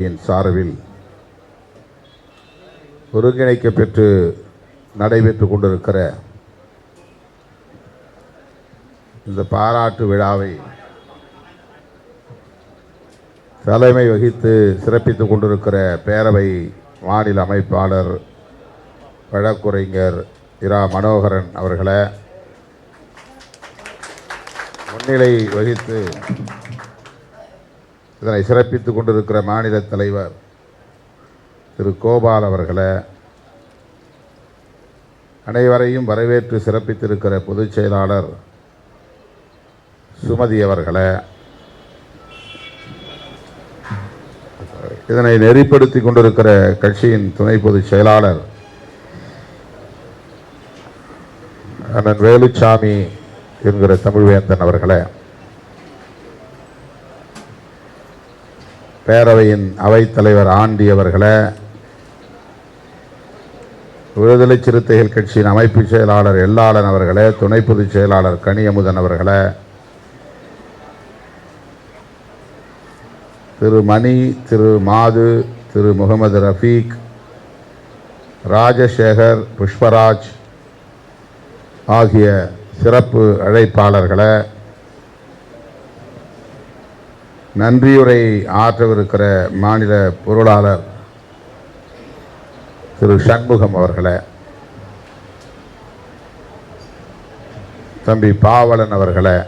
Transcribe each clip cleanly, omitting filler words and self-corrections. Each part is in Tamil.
சார்பில் ஒருங்கிணைக்கப்பெற்று நடைபெற்றுக் கொண்டிருக்கிற இந்த பாராட்டு விழாவை தலைமை வகித்து சிறப்பித்துக் கொண்டிருக்கிற பேரவை மாநில அமைப்பாளர் வழக்குரைஞர் இரா மனோகரன் அவர்களே, முன்னிலை வகித்து இதனை சிறப்பித்துக் கொண்டிருக்கிற மாநில தலைவர் திரு கோபால் அவர்களே, அனைவரையும் வரவேற்று சிறப்பித்திருக்கிற பொதுச் செயலாளர் சுமதி அவர்களே, இதனை நெறிப்படுத்திக் கொண்டிருக்கிற கட்சியின் துணை பொதுச் செயலாளர் அண்ணன் வேலுச்சாமி என்கிற தமிழ்வேந்தன் அவர்களே, பேரவையின் அவைத்தலைவர் ஆண்டி அவர்களே, விடுதலை சிறுத்தைகள் கட்சியின் அமைப்பு செயலாளர் எல்லாளன் அவர்களே, துணை பொதுச் செயலாளர் கனியமுதன் அவர்களே, திரு மணி, திரு மாது, திரு முகமது ரஃபீக், ராஜசேகர், புஷ்பராஜ் ஆகிய சிறப்பு அழைப்பாளர்களே, நன்றியுரை ஆற்றவிருக்கிற மாநில பொருளாளர் திரு சண்முகம் அவர்களே, தம்பி பாவலன் அவர்களே,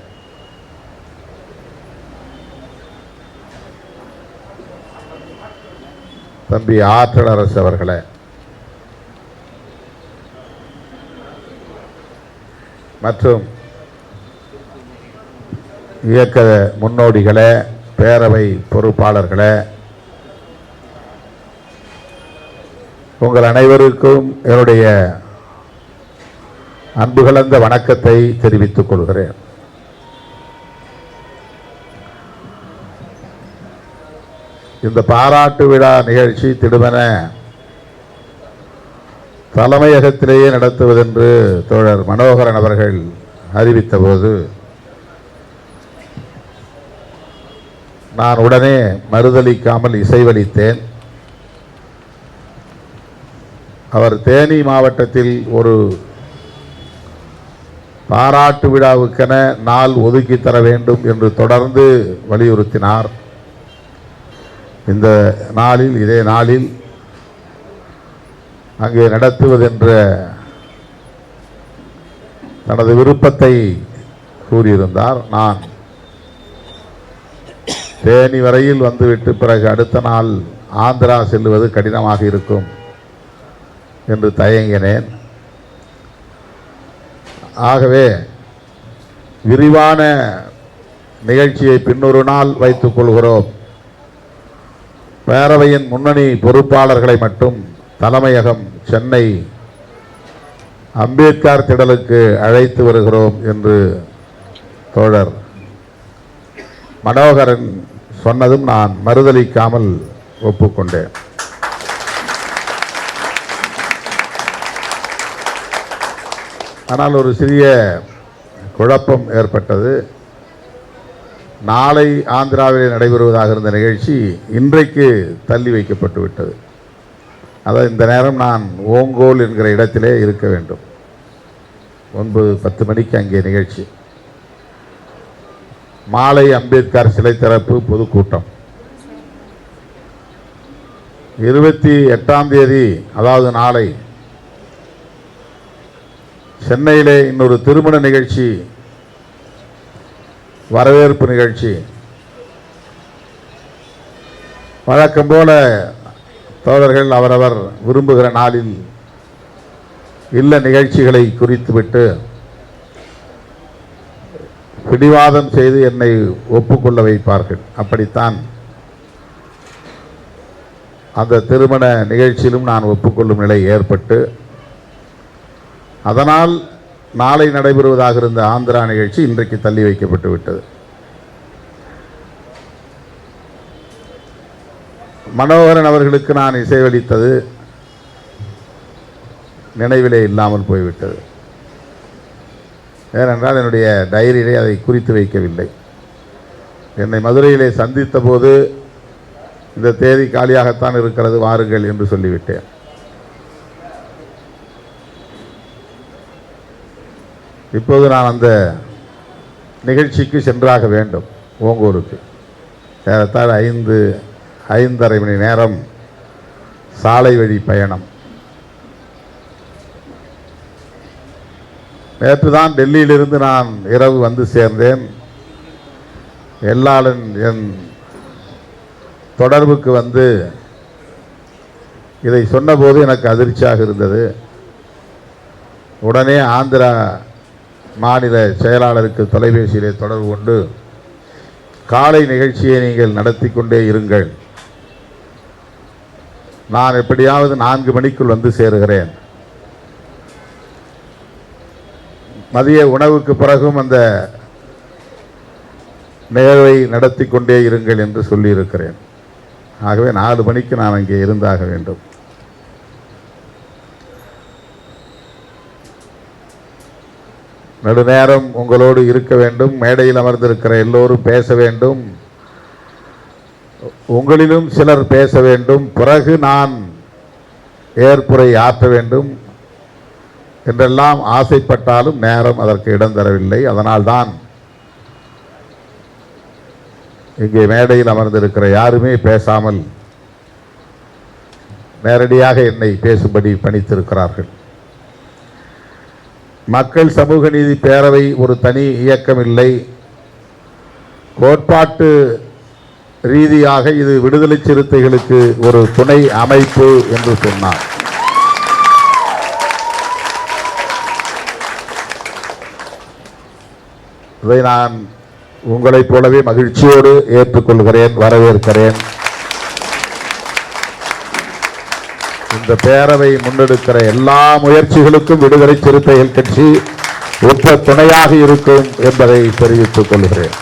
தம்பி ஆற்றலரசு அவர்களே, மற்றும் இயக்க முன்னோடிகளே, பேரவை பொறுப்பாளர்களே, உங்கள் அனைவருக்கும் என்னுடைய அன்பு கலந்த வணக்கத்தை தெரிவித்துக் கொள்கிறேன். இந்த பாராட்டு விழா நிகழ்ச்சி திடுமென தலைமையகத்திலேயே நடத்துவதென்று தோழர் மனோகரன் அவர்கள் அறிவித்த போது நான் உடனே மறுதளிக்காமல் இசைவளித்தேன். அவர் தேனி மாவட்டத்தில் ஒரு பாராட்டு விழாவுக்கென நாள் ஒதுக்கி தர வேண்டும் என்று தொடர்ந்து வலியுறுத்தினார். இந்த நாளில், இதே நாளில் அங்கே நடத்துவதென்ற தனது விருப்பத்தை கூறியிருந்தார். நான் தேனி வரையில் வந்துவிட்டு பிறகு அடுத்த நாள் ஆந்திரா செல்லுவது கடினமாக இருக்கும் என்று தயங்கினேன். ஆகவே விரிவான நிகழ்ச்சியை பின்னொரு நாள் வைத்துக் கொள்கிறோம். பேரவையின் முன்னணி பொறுப்பாளர்களை மட்டும் தலைமையகம் சென்னை அம்பேத்கர் திடலுக்கு அழைத்து வருகிறோம் என்று தோழர் மனோகரன் சொன்னதும் நான் மறுதளிக்காமல் ஒப்புக்கொண்டேன். ஆனால் ஒரு சிறிய குழப்பம் ஏற்பட்டது. நாளை ஆந்திராவில் நடைபெறுவதாக இருந்த நிகழ்ச்சி இன்றைக்கு தள்ளி வைக்கப்பட்டு விட்டது. அதாவது இந்த நேரம் நான் ஓங்கோல் என்கிற இடத்திலே இருக்க வேண்டும். 9-10 மணிக்கு அங்கே நிகழ்ச்சி. மாலை அம்பேத்கர் சிலை திறப்பு பொதுக்கூட்டம். 28ஆம் தேதி, அதாவது நாளை சென்னையிலே இன்னொரு திருமண நிகழ்ச்சி, வரவேற்பு நிகழ்ச்சி. வழக்கம் போல தோழர்கள் அவரவர் விரும்புகிற நாளில் இல்ல நிகழ்ச்சிகளை குறித்துவிட்டு பிடிவாதம் செய்து என்னை ஒப்புக்கொள்ள வைப்பார்கள். அப்படித்தான் அந்த திருமண நிகழ்ச்சியிலும் நான் ஒப்புக்கொள்ளும் நிலை ஏற்பட்டு, அதனால் நாளை நடைபெறுவதாக இருந்த ஆந்திரா நிகழ்ச்சி இன்றைக்கு தள்ளி வைக்கப்பட்டு விட்டது. மனோகரன் அவர்களுக்கு நான் இசைவளித்தது நினைவிலே இல்லாமல் போய்விட்டது. ஏனென்றால் என்னுடைய டைரியிலே அதை குறித்து வைக்கவில்லை. என்னை மதுரையிலே சந்தித்த போது இந்த தேதி காலியாகத்தான் இருக்கிறது, வாருங்கள் என்று சொல்லிவிட்டேன். இப்போது நான் அந்த நிகழ்ச்சிக்கு சென்றாக வேண்டும். ஓங்கூருக்கு ஏறத்தாழ 5-5.5 மணி நேரம் சாலை வழி பயணம். நேற்று தான் டெல்லியிலிருந்து நான் இரவு வந்து சேர்ந்தேன். எல்லாளன் என் தொடர்புக்கு வந்து இதை சொன்னபோது எனக்கு அதிர்ச்சியாக இருந்தது. உடனே ஆந்திரா மாநில செயலாளருக்கு தொலைபேசியிலே தொடர்பு கொண்டு, காலை நிகழ்ச்சியை நீங்கள் நடத்தி கொண்டே இருங்கள், நான் எப்படியாவது 4 மணிக்குள் வந்து சேருகிறேன், மதிய உணவுக்கு பிறகும் அந்த நிகழ்வை நடத்தி கொண்டே இருங்கள் என்று சொல்லியிருக்கிறேன். ஆகவே 4 மணிக்கு நான் அங்கே இருந்தாக வேண்டும். நெடுநேரம் உங்களோடு இருக்க வேண்டும். மேடையில் அமர்ந்திருக்கிற எல்லோரும் பேச வேண்டும். உங்களிலும் சிலர் பேச வேண்டும். பிறகு நான் ஏற்புரை ஆற்ற வேண்டும் என்றெல்லாம் ஆசைப்பட்டாலும் நேரம் அதற்கு இடம் தரவில்லை. அதனால்தான் இங்கே மேடையில் அமர்ந்திருக்கிற யாருமே பேசாமல் நேரடியாக என்னை பேசும்படி பணித்திருக்கிறார்கள். மக்கள் சமூக நீதி பேரவை ஒரு தனி இயக்கம் இல்லை. கோட்பாட்டு ரீதியாக இது விடுதலை சிறுத்தைகளுக்கு ஒரு துணை அமைப்பு என்று சொன்னார். இதை நான் உங்களைப் போலவே மகிழ்ச்சியோடு ஏற்றுக்கொள்கிறேன், வரவேற்கிறேன். இந்த பேரவை முன்னெடுக்கிற எல்லா முயற்சிகளுக்கும் விடுதலை சிறுத்தைகள் கட்சி உற்ற துணையாக இருக்கும் என்பதை தெரிவித்துக் கொள்கிறேன்.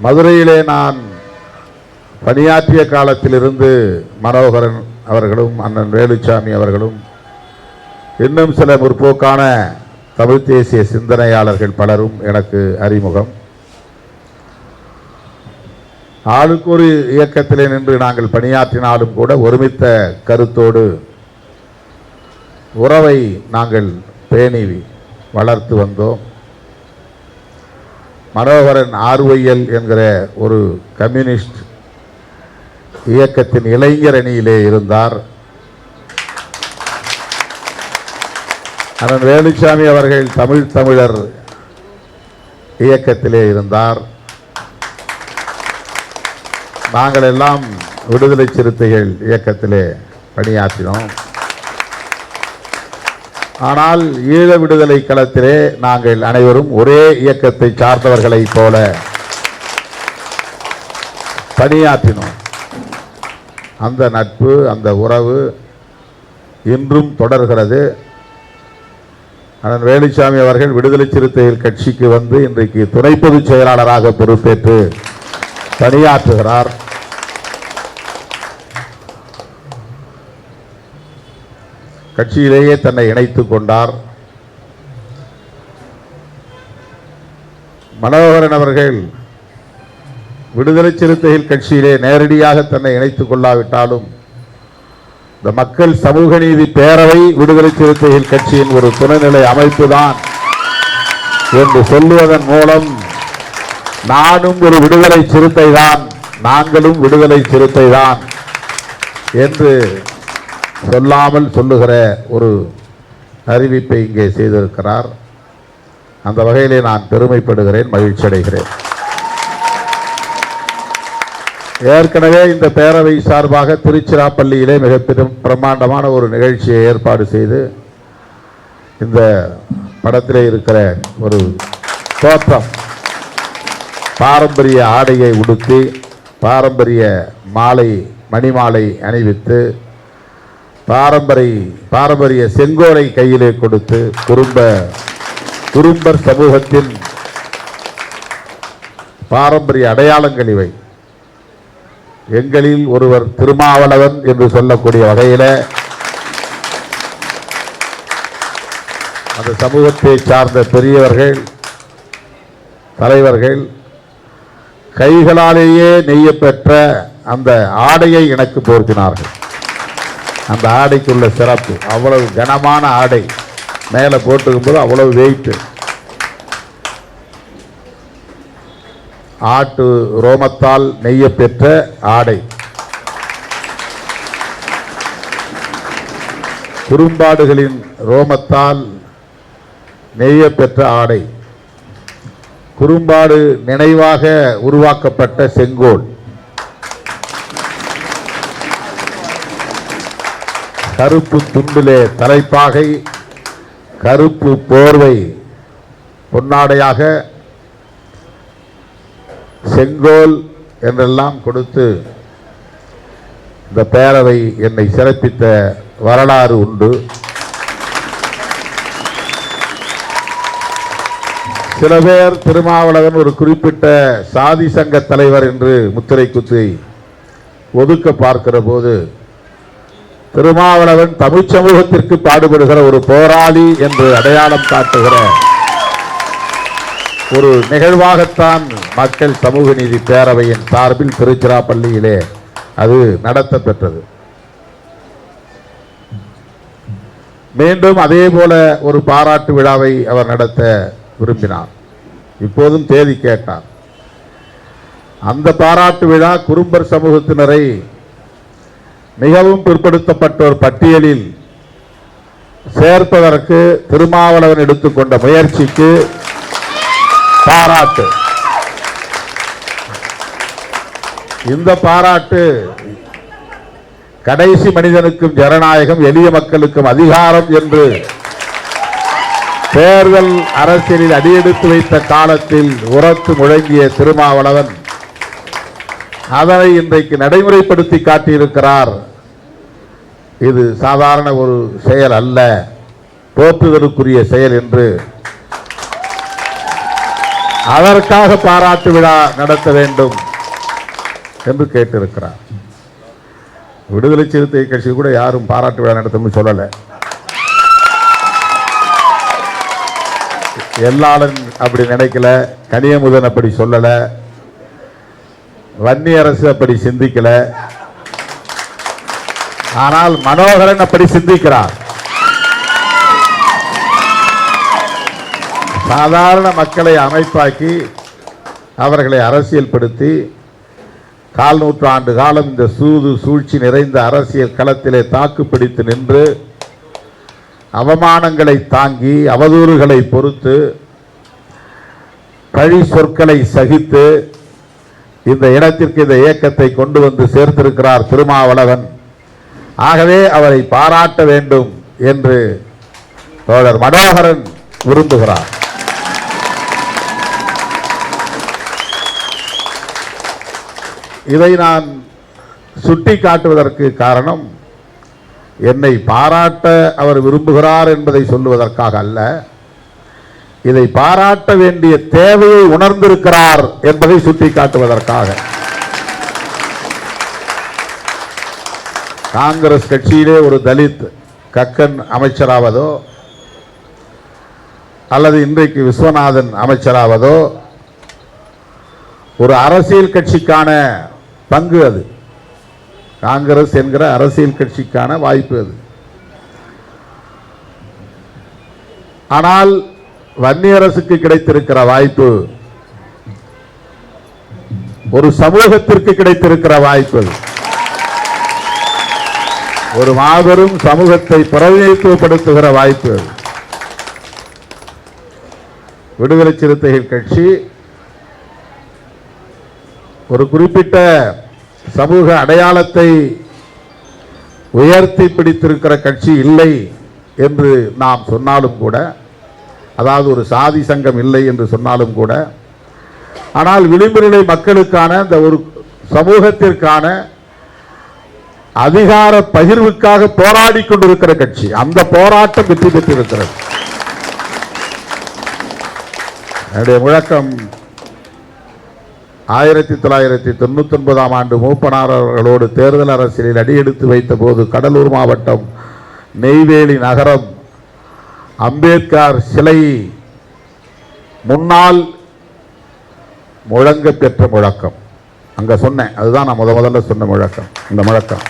மதுரையிலே நான் பணியாற்றிய காலத்திலிருந்து மனோகரன் அவர்களும் அண்ணன் வேலுச்சாமி அவர்களும் இன்னும் சில முற்போக்கான தமிழ் தேசிய சிந்தனையாளர்கள் பலரும் எனக்கு அறிமுகம். ஆளுக்கு ஒரு இயக்கத்திலே நின்று நாங்கள் பணியாற்றினாலும் கூட ஒருமித்த கருத்தோடு உறவை நாங்கள் பேணி வளர்த்து வந்தோம். மனோகரன் RYL என்கிற ஒரு கம்யூனிஸ்ட் இயக்கத்தின் இளைஞர் அணியிலே இருந்தார். அண்ணன் வேலுச்சாமி அவர்கள் தமிழர் இயக்கத்திலே இருந்தார். நாங்கள் எல்லாம் விடுதலை சிறுத்தைகள் இயக்கத்திலே பணியாற்றினோம். ஆனால் ஈழ விடுதலை களத்திலே நாங்கள் அனைவரும் ஒரே இயக்கத்தை சார்ந்தவர்களைப் போல பணியாற்றினோம். அந்த நட்பு, அந்த உறவு இன்றும் தொடர்கிறது. அண்ணன் வேலுச்சாமி அவர்கள் விடுதலை சிறுத்தைகள் கட்சிக்கு வந்து இன்றைக்கு துணை பொதுச் செயலாளராக பொறுப்பேற்று பணியாற்றுகிறார். கட்சியிலேயே தன்னை இணைத்துக் கொண்டார். மனோகரன் அவர்கள் விடுதலை சிறுத்தைகள் கட்சியிலே நேரடியாக தன்னை இணைத்துக் கொள்ளாவிட்டாலும் இந்த மக்கள் சமூக நீதி பேரவை விடுதலை சிறுத்தைகள் கட்சியின் ஒரு துணைநிலை அமைப்பு தான் என்று சொல்லுவதன் மூலம் நானும் ஒரு விடுதலை சிறுத்தை தான், நாங்களும் விடுதலை சிறுத்தை தான் என்று சொல்லாமல் சொல்லுகிற ஒரு அறிவிப்பை இங்கே செய்திருக்கிறார். அந்த வகையிலே நான் பெருமைப்படுகிறேன், மகிழ்ச்சி அடைகிறேன். ஏற்கனவே இந்த பேரவை சார்பாக திருச்சிராப்பள்ளியிலே மிக பிரம்மாண்டமான ஒரு நிகழ்ச்சியை ஏற்பாடு செய்து இந்த படத்திலே இருக்கிற ஒரு தோற்றம், பாரம்பரிய ஆடையை உடுத்தி பாரம்பரிய மணிமாலை அணிவித்து பாரம்பரிய செங்கோலை கையிலே கொடுத்து குறும்பர் சமூகத்தின் பாரம்பரிய அடையாளங்கள் இவை. எங்களில் ஒருவர் திருமாவளவன் என்று சொல்லக்கூடிய வகையில் அந்த சமூகத்தை சார்ந்த பெரியவர்கள் தலைவர்கள் கைகளாலேயே நெய்யப்பெற்ற அந்த ஆடையை எனக்கு போர்த்தினார்கள். அந்த ஆடைக்குள்ள சிறப்பு, அவ்வளவு கனமான ஆடை, மேலே போட்டுக்கும் போது அவ்வளவு வெயிட். ஆட்டு ரோமத்தால் நெய்யப்பெற்ற ஆடை, குறும்பாடுகளின் ரோமத்தால் நெய்யப்பெற்ற ஆடை, குறும்பாடு நினைவாக உருவாக்கப்பட்ட செங்கோல், கருப்பு துண்டிலே தலைப்பாகை, கருப்பு போர்வை பொன்னாடையாக, செங்கோல் என்றெல்லாம் கொடுத்து இந்த பேரவை என்னை சிறப்பித்த வரலாறு உண்டு. சில பேர் திருமாவளவன் ஒரு குறிப்பிட்ட சாதி சங்க தலைவர் என்று முத்திரை குத்தி ஒதுக்க பார்க்கிற போது, திருமாவளவன் தமிழ் சமூகத்திற்கு பாடுபடுகிற ஒரு போராளி என்று அடையாளம் காட்டுகிற ஒரு நிகழ்வாகத்தான் மக்கள் சமூக நீதி பேரவையின் சார்பில் திருச்சிராப்பள்ளியிலே அது நடத்த பெற்றது. மீண்டும் அதே போல ஒரு பாராட்டு விழாவை அவர் நடத்த விரும்பினார். இப்போதும் தேதி கேட்டார். அந்த பாராட்டு விழா குறும்பர் சமூகத்தினரை மிகவும் பிற்படுத்தப்பட்டோர் பட்டியலில் சேர்ப்பதற்கு திருமாவளவன் எடுத்துக்கொண்ட முயற்சிக்கு பாராட்டு. இந்த பாராட்டு கடைசி மனிதனுக்கும் ஜனநாயகம், எளிய மக்களுக்கும் அதிகாரம் என்று தேர்தல் அரசியலில் அடியெடுத்து வைத்த காலத்தில் உரத்து முழங்கிய திருமாவளவன் அதனை இன்றைக்கு நடைமுறைப்படுத்தி காட்டியிருக்கிறார். இது சாதாரண ஒரு செயல் அல்ல, போற்றுதலுக்குரிய செயல் என்று அதற்காக பாராட்டு விழா நடத்த வேண்டும் என்று கேட்டிருக்கிறார். விடுதலை சிறுத்தை கட்சி கூட யாரும் பாராட்டு விழா நடத்தணும்னு சொல்லலை. எல்லாரும் அப்படி நினைக்கல, கனியமுதன் அப்படி சொல்லல, வன்னி அரசு அப்படி சிந்திக்கல. ஆனால் மனோகரன் அப்படி சிந்திக்கிறார். சாதாரண மக்களை அமைப்பாக்கி அவர்களை அரசியல்படுத்தி 4 நூற்றாண்டு காலம் இந்த சூது சூழ்ச்சி நிறைந்த அரசியல் களத்திலே தாக்குப்பிடித்து நின்று அவமானங்களை தாங்கி அவதூறுகளை பொறுத்து பழி சொற்களை சகித்து இந்த இடத்திற்கு இந்த இயக்கத்தை கொண்டு வந்து சேர்த்திருக்கிறார் திருமாவளவன். ஆகவே அவரை பாராட்ட வேண்டும் என்று தோழர் மனோகரன் விரும்புகிறார். இதை நான் சுட்டி காட்டுவதற்கு காரணம், என்னை பாராட்ட அவர் விரும்புகிறார் என்பதை சொல்லுவதற்காக அல்ல, இதை பாராட்ட வேண்டிய தேவையை உணர்ந்திருக்கிறார் என்பதை சுட்டி காட்டுவதற்காக. காங்கிரஸ் கட்சியிலே ஒரு தலித் கக்கன் அமைச்சராவதோ அல்லது இன்றைக்கு விஸ்வநாதன் அமைச்சராவதோ ஒரு அரசியல் கட்சிக்கான பங்கு அது. காங்கிரஸ் என்கிற அரசியல் கட்சிக்கான வாய்ப்பு அது. ஆனால் வன்னியரசுக்கு கிடைத்திருக்கிற வாய்ப்பு ஒரு சமூகத்திற்கு கிடைத்திருக்கிற வாய்ப்பு, ஒரு மாபெரும் சமூகத்தை பிரதிநிதித்துவப்படுத்துகிற வாய்ப்பு. விடுதலை சிறுத்தைகள் கட்சி ஒரு குறிப்பிட்ட சமூக அடையாளத்தை உயர்த்தி பிடித்திருக்கிற கட்சி இல்லை என்று நாம் சொன்னாலும் கூட, அதாவது ஒரு சாதி சங்கம் இல்லை என்று சொன்னாலும் கூட, ஆனால் விளிம்பு நிலை மக்களுக்கான இந்த ஒரு சமூகத்திற்கான அதிகார பகிர்வுக்காக போராடி கொண்டிருக்கிற கட்சி. அந்த போராட்டம் வெற்றி பெற்றிருக்கிறது. என்னுடைய முழக்கம் 1999ஆம் ஆண்டு மூப்பனார் அவர்களோடு தேர்தல் அரசியலில் அடியெடுத்து வைத்த போது கடலூர் மாவட்டம் நெய்வேலி நகரம் அம்பேத்கர் சிலை முன்னால் முழங்க பெற்ற முழக்கம். அங்கே சொன்னேன், அதுதான் நான் முதல்ல சொன்ன முழக்கம். இந்த முழக்கம்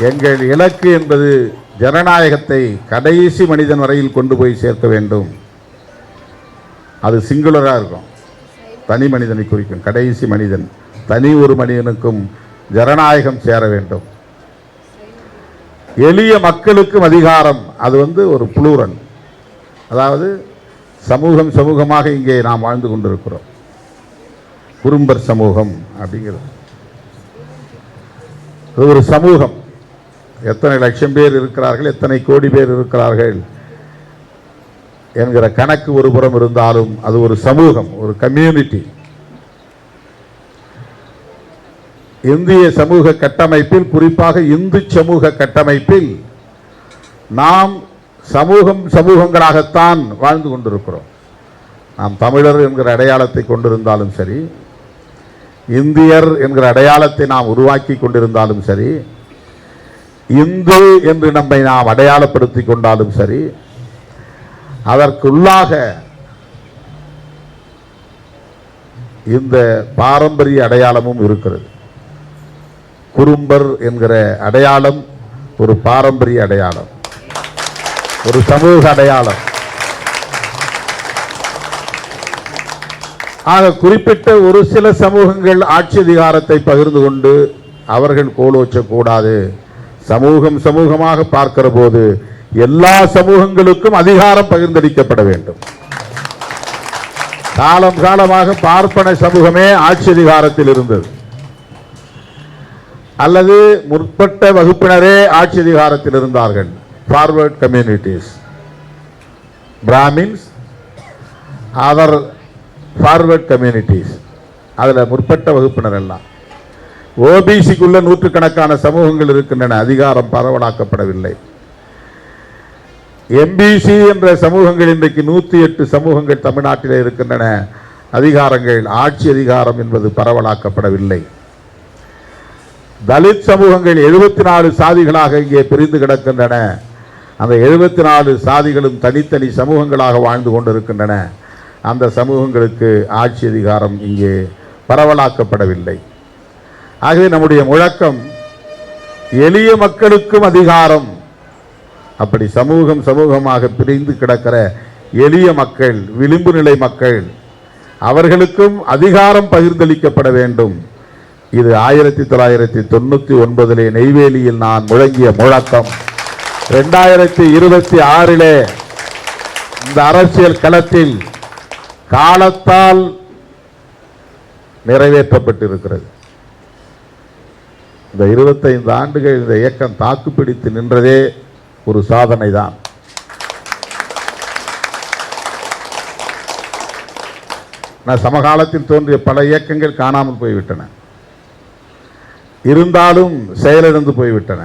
எங்கள் இலக்கு என்பது ஜனநாயகத்தை கடைசி மனிதன் வரையில் கொண்டு போய் சேர்க்க வேண்டும். அது சிங்குலராக இருக்கும், தனி மனிதனை குறிக்கும். கடைசி மனிதன், தனி ஒரு மனிதனுக்கும் ஜனநாயகம் சேர வேண்டும். எளிய மக்களுக்கும் அதிகாரம், அது ஒரு புளூரல், அதாவது சமூகம் சமூகமாக இங்கே நாம் வாழ்ந்து கொண்டிருக்கிறோம். குறும்பர் சமூகம் அப்படிங்கிறது ஒரு சமூகம். எத்தனை லட்சம் பேர் இருக்கிறார்கள், எத்தனை கோடி பேர் இருக்கிறார்கள் என்கிற கணக்கு ஒரு புறம் இருந்தாலும் அது ஒரு சமூகம், ஒரு கம்யூனிட்டி. இந்திய சமூக கட்டமைப்பில், குறிப்பாக இந்து சமூக கட்டமைப்பில் நாம் சமூகங்களாகத்தான் வாழ்ந்து கொண்டிருக்கிறோம். நாம் தமிழர் என்கிற அடையாளத்தை கொண்டிருந்தாலும் சரி, இந்தியர் என்கிற அடையாளத்தை நாம் உருவாக்கி கொண்டிருந்தாலும் சரி, இந்து என்று நம்மை நாம் அடையாளப்படுத்திக் கொண்டாலும் சரி, அதற்குள்ளாக இந்த பாரம்பரிய அடையாளமும் இருக்கிறது. குறும்பர் என்கிற அடையாளம் ஒரு பாரம்பரிய அடையாளம், ஒரு சமூக அடையாளம். ஆக குறிப்பிட்ட ஒரு சில சமூகங்கள் ஆட்சி அதிகாரத்தை பகிர்ந்து கொண்டு அவர்கள் கோலோச்சக்கூடாது. சமூகம் சமூகமாக பார்க்கிற போது எல்லா சமூகங்களுக்கும் அதிகாரம் பகிர்ந்தளிக்கப்பட வேண்டும். காலம் காலமாக பார்ப்பன சமூகமே ஆட்சி அதிகாரத்தில் இருந்தது, அல்லது முற்பட்ட வகுப்பினரே ஆட்சி அதிகாரத்தில் இருந்தார்கள். Forward communities, Brahmins, other forward communities, அதில் முற்பட்ட வகுப்பினர் எல்லாம். ஓபிசிக்குள்ள நூற்றுக்கணக்கான சமூகங்கள் இருக்கின்றன, அதிகாரம் பரவலாக்கப்படவில்லை. எம்பிசி என்ற சமூகங்கள் இன்றைக்கு 108 சமூகங்கள் தமிழ்நாட்டில் இருக்கின்றன, அதிகாரங்கள், ஆட்சி அதிகாரம் என்பது பரவலாக்கப்படவில்லை. தலித் சமூகங்கள் 74 சாதிகளாக இங்கே பிரிந்து கிடக்கின்றன. அந்த 74 சாதிகளும் தனித்தனி சமூகங்களாக வாழ்ந்து கொண்டிருக்கின்றன. அந்த சமூகங்களுக்கு ஆட்சி அதிகாரம் இங்கே பரவலாக்கப்படவில்லை. ஆகவே நம்முடைய முழக்கம் எளிய மக்களுக்கும் அதிகாரம். அப்படி சமூகமாக பிரிந்து கிடக்கிற எளிய மக்கள், விளிம்பு நிலை மக்கள், அவர்களுக்கும் அதிகாரம் பகிர்ந்தளிக்கப்பட வேண்டும். இது 1999 நெய்வேலியில் நான் முழங்கிய முழக்கம். 2026 இந்த அரசியல் களத்தில் காலத்தால் நிறைவேற்றப்பட்டிருக்கிறது. இந்த 25 ஆண்டுகள் இந்த இயக்கம் தாக்குப்பிடித்து நின்றதே ஒரு சாதனை தான். சமகாலத்தில் தோன்றிய பல இயக்கங்கள் காணாமல் போய்விட்டன, இருந்தாலும் செயலிழந்து போய்விட்டன.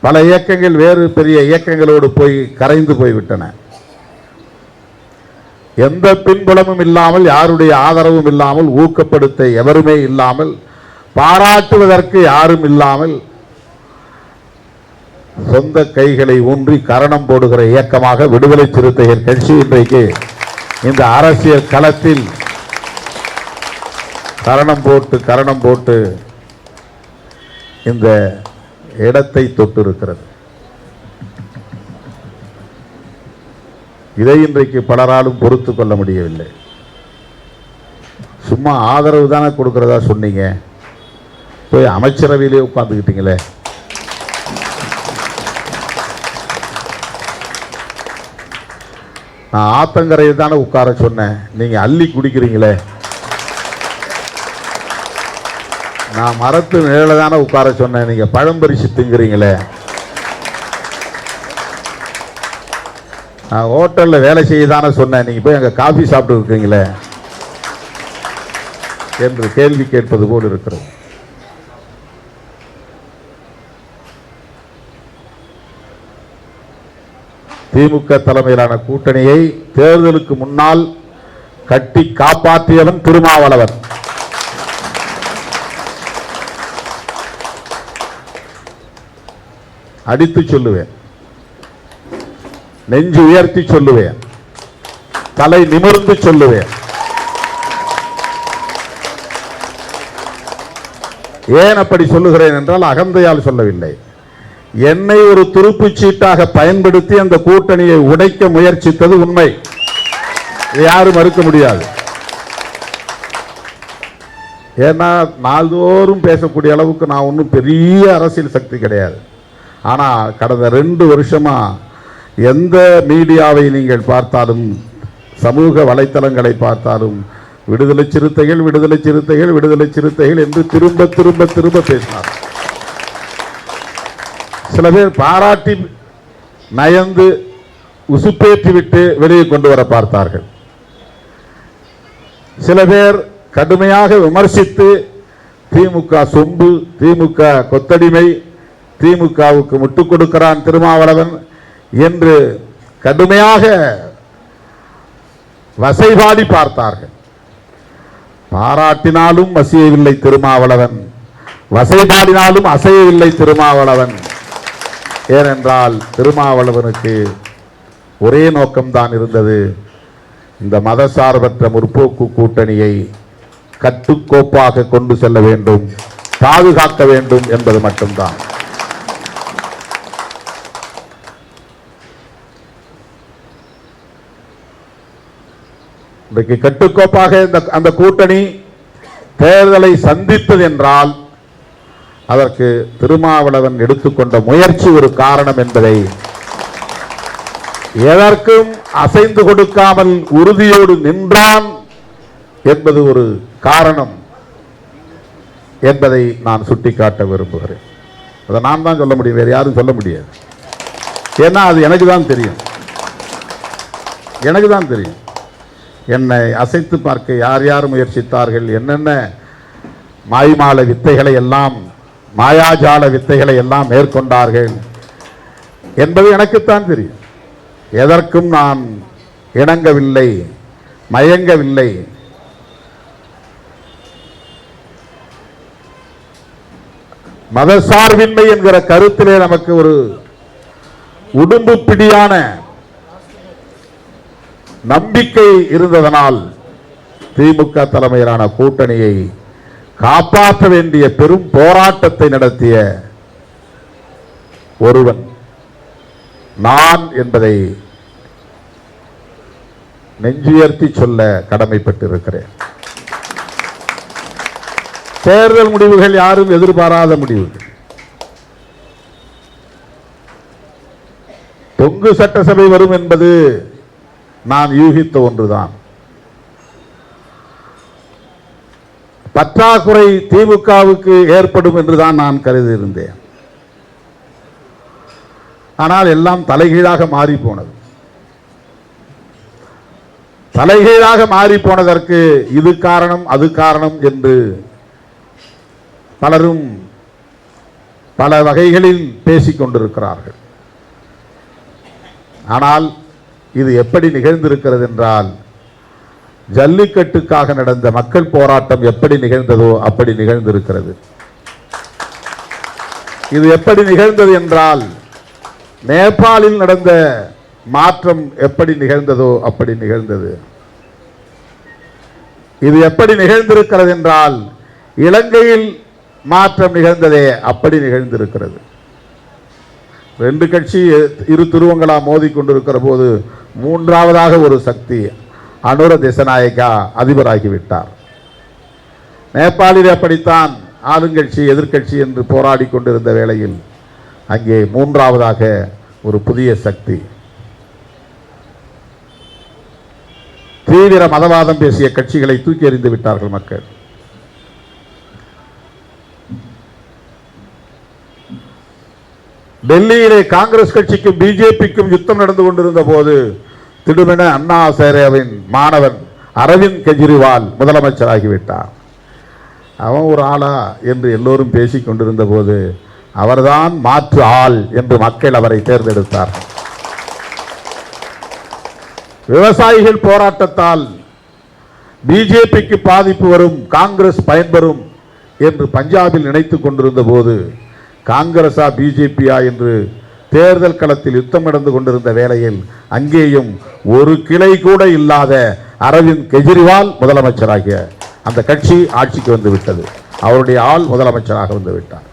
பல இயக்கங்கள் வேறு பெரிய இயக்கங்களோடு போய் கரைந்து போய்விட்டன. எந்த பின்புலமும் இல்லாமல், யாருடைய ஆதரவும் இல்லாமல், ஊக்கப்படுத்த எவருமே இல்லாமல், பாராட்டுவதற்கு யாரும் இல்லாமல், சொந்த கைகளை ஊன்றி கரணம் போடுகிற இயக்கமாக விடுதலை சிறுத்தைகள் கட்சி இன்றைக்கு இந்த அரசியல் களத்தில் கரணம் போட்டு இந்த இடத்தை தொட்டிருக்கிறது. இதை இன்றைக்கு பலராலும் பொறுத்து கொள்ள முடியவில்லை. சும்மா ஆதரவு தானே கொடுக்கிறதா சொன்னீங்க, போய் அமைச்சரவையிலே உட்கார்ந்துக்கிட்டீங்களே. நான் ஆத்தங்கரையில் தானே உட்கார சொன்னேன், நீங்க அள்ளி குடிக்கிறீங்களே. நான் மரத்து நிழல தானே உட்கார சொன்னேன், நீங்க பழம் பறிச்சு திங்குறீங்களே. நான் ஹோட்டலில் வேலை செய்ய தானே சொன்னேன், நீங்க போய் அங்கே காஃபி சாப்பிட்டு இருக்கீங்களே என்று கேள்வி கேட்பது போல் இருக்கிறது. திமுக தலைமையிலான கூட்டணியை தேர்தலுக்கு முன்னால் கட்டி காப்பாற்றியவன் திருமாவளவன். அடித்து சொல்லுவேன், நெஞ்சு உயர்த்தி சொல்லுவேன். தலை நிமிர்ந்து சொல்லுவேன். ஏன் அப்படி சொல்லுகிறேன் என்றால் அகந்தையால் சொல்லவில்லை. என்னை ஒரு துருப்புச் சீட்டாக பயன்படுத்தி அந்த கூட்டணியை உடைக்க முயற்சித்தது உண்மை. யாரும் மறுக்க முடியாது. ஏன்னா நாள்தோறும் பேசக்கூடிய அளவுக்கு நான் ஒன்றும் பெரிய அரசியல் சக்தி கிடையாது. ஆனால் கடந்த 2 வருஷமா எந்த மீடியாவை நீங்கள் பார்த்தாலும், சமூக வலைத்தளங்களை பார்த்தாலும் விடுதலை சிறுத்தைகள் விடுதலை சிறுத்தைகள் விடுதலை சிறுத்தைகள் என்று திரும்ப திரும்ப திரும்ப பேசினார். சில பேர் பாராட்டி நயந்து உசுப்பேற்றி விட்டு வெளியே கொண்டு வர பார்த்தார்கள். சில பேர் கடுமையாக விமர்சித்து திமுக சொம்பு, திமுக கொத்தடிமை, திமுகவுக்கு முட்டுக் கொடுக்கிறான் திருமாவளவன் என்று கடுமையாக வசைபாடி பார்த்தார்கள். பாராட்டினாலும் வசியவில்லை திருமாவளவன், வசைபாடினாலும் அசையவில்லை திருமாவளவன். ஏனென்றால் திருமாவளவனுக்கு ஒரே நோக்கம்தான் இருந்தது, இந்த மதசார்பற்ற முற்போக்கு கூட்டணியை கட்டுக்கோப்பாக கொண்டு செல்ல வேண்டும், பாதுகாக்க வேண்டும் என்பது மட்டும்தான். இன்றைக்கு கட்டுக்கோப்பாக அந்த கூட்டணி தேர்தலை சந்தித்தது என்றால் அதற்கு திருமாவளவன் எடுத்துக்கொண்ட முயற்சி ஒரு காரணம் என்பதை, எதற்கும் அசைந்து கொடுக்காமல் உறுதியோடு நின்றான் என்பது ஒரு காரணம் என்பதை நான் சுட்டிக்காட்ட விரும்புகிறேன். அதை நான் தான் சொல்ல முடியும், வேறு யாரும் சொல்ல முடியாது. ஏன்னா அது எனக்கு தான் தெரியும், எனக்கு தான் தெரியும். என்னை அசைத்து பார்க்க யார் யார் முயற்சித்தார்கள், என்னென்ன மாய்மால வித்தைகளை எல்லாம், மாயாஜால வித்தைகளை எல்லாம் மேற்கொண்டார்கள் என்பது எனக்குத்தான் தெரியும். எதற்கும் நான் இணங்கவில்லை, மயங்கவில்லை. மதசார்பின்மை என்கிற கருத்திலே நமக்கு ஒரு உடும்பு பிடியான நம்பிக்கை இருந்ததனால் திமுக தலைமையிலான கூட்டணியை காப்பாற்ற வேண்டிய பெரும் போராட்டத்தை நடத்திய ஒருவன் நான் என்பதை நெஞ்சுயர்த்தி சொல்ல கடமைப்பட்டிருக்கிறேன். தேர்தல் முடிவுகள் யாரும் எதிர்பாராத முடிவுகள். தொங்கு சட்டசபை வரும் என்பது நான் யூகித்த ஒன்றுதான். பற்றாக்குறை திமுகவுக்கு ஏற்படும் என்றுதான் நான் கருதியிருந்தேன். ஆனால் எல்லாம் தலைகீழாக மாறி போனது. தலைகீழாக மாறி போனதற்கு இது காரணம் அது காரணம் என்று பலரும் பல வகைகளில் பேசிக் கொண்டிருக்கிறார்கள். ஆனால் இது எப்படி நிகழ்ந்திருக்கிறது என்றால், ஜல்லிக்கட்டுக்காக நடந்த மக்கள் போராட்டம் எப்படி நிகழ்ந்ததோ அப்படி நிகழ்ந்திருக்கிறது. இது எப்படி நிகழ்ந்தது என்றால், நேபாளில் நடந்த மாற்றம் எப்படி நிகழ்ந்ததோ அப்படி நிகழ்ந்தது. இது எப்படி நிகழ்ந்திருக்கிறது என்றால், இலங்கையில் மாற்றம் நிகழ்ந்ததே அப்படி நிகழ்ந்திருக்கிறது. 2 கட்சி இரு துருவங்களா மோதி கொண்டிருக்கிற போது மூன்றாவதாக ஒரு சக்தி அனுர திசநாயக்கா அதிபராகிவிட்டார். நேபாளில் அப்படித்தான் ஆளுங்கட்சி எதிர்கட்சி என்று போராடி கொண்டிருந்த வேளையில் அங்கே மூன்றாவதாக ஒரு புதிய சக்தி, தீவிர மதவாதம் பேசிய கட்சிகளை தூக்கி எறிந்து விட்டார்கள் மக்கள். டெல்லியிலே காங்கிரஸ் கட்சிக்கும் பிஜேபிக்கும் யுத்தம் நடந்து கொண்டிருந்த போது திடுமென அண்ணா ஹசாரேவின் மாணவன் அரவிந்த் கெஜ்ரிவால் முதலமைச்சராகிவிட்டார். அவன் ஒரு ஆளா என்று எல்லோரும் பேசிக் கொண்டிருந்த போது அவர்தான் மாற்று ஆள் என்று மக்கள் அவரை தேர்ந்தெடுத்தார். விவசாயிகள் போராட்டத்தால் பிஜேபிக்கு பாதிப்பு வரும், காங்கிரஸ் பயன்பெறும் என்று பஞ்சாபில் நினைத்துக் கொண்டிருந்த போது காங்கிரஸா பிஜேபியா என்று தேர்தல் களத்தில் யுத்தம் நடந்து கொண்டிருந்த வேளையில் அங்கேயும் ஒரு கிளை கூட இல்லாத அரவிந்த் கெஜ்ரிவால் முதலமைச்சராகிய அந்த கட்சி ஆட்சிக்கு வந்து விட்டது. அவருடைய ஆள் முதலமைச்சராக வந்து விட்டார்.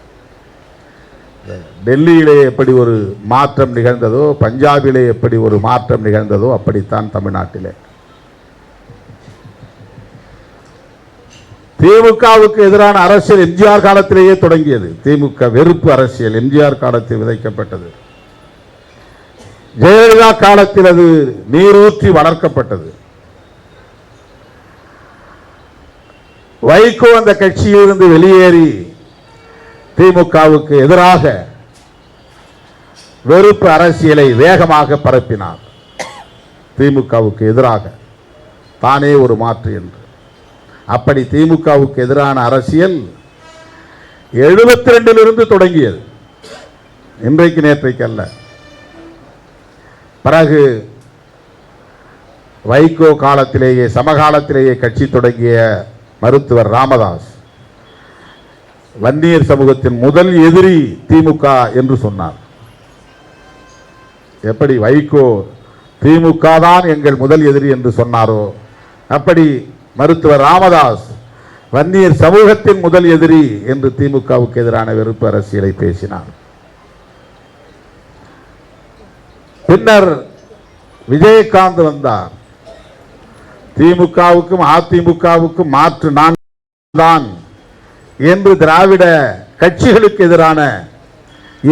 டெல்லியிலே எப்படி ஒரு மாற்றம் நிகழ்ந்ததோ, பஞ்சாபிலே எப்படி ஒரு மாற்றம் நிகழ்ந்ததோ, அப்படித்தான் தமிழ்நாட்டிலே. திமுகவுக்கு எதிரான அரசியல் எம்ஜிஆர் காலத்திலேயே தொடங்கியது. திமுக வெறுப்பு அரசியல் எம்ஜிஆர் காலத்தில் விதைக்கப்பட்டது. ஜெயலலிதா காலத்தில் அது நீரூற்றி வளர்க்கப்பட்டது. வைகோ அந்த கட்சியிலிருந்து வெளியேறி திமுகவுக்கு எதிராக வெறுப்பு அரசியலை வேகமாக பரப்பினார். திமுகவுக்கு எதிராக தானே ஒரு மாற்று என்று. அப்படி திமுகவுக்கு எதிரான அரசியல் 72 தொடங்கியது. இன்றைக்கு நேற்றைக்கு அல்ல. பிறகு வைகோ காலத்திலேயே சமகாலத்திலேயே கட்சி தொடங்கிய மருத்துவர் ராமதாஸ் வன்னியர் சமூகத்தின் முதல் எதிரி திமுக என்று சொன்னார். எப்படி வைகோ திமுக தான் எங்கள் முதல் எதிரி என்று சொன்னாரோ, அப்படி மருத்துவர் ராமதாஸ் வன்னியர் சமூகத்தின் முதல் எதிரி என்று திமுகவுக்கு எதிரான வெறுப்பு அரசியலை பேசினார். பின்னர் விஜயகாந்த் வந்தார். திமுகவுக்கும் அதிமுகவுக்கும் மாற்று நான் தான் என்று திராவிட கட்சிகளுக்கு எதிரான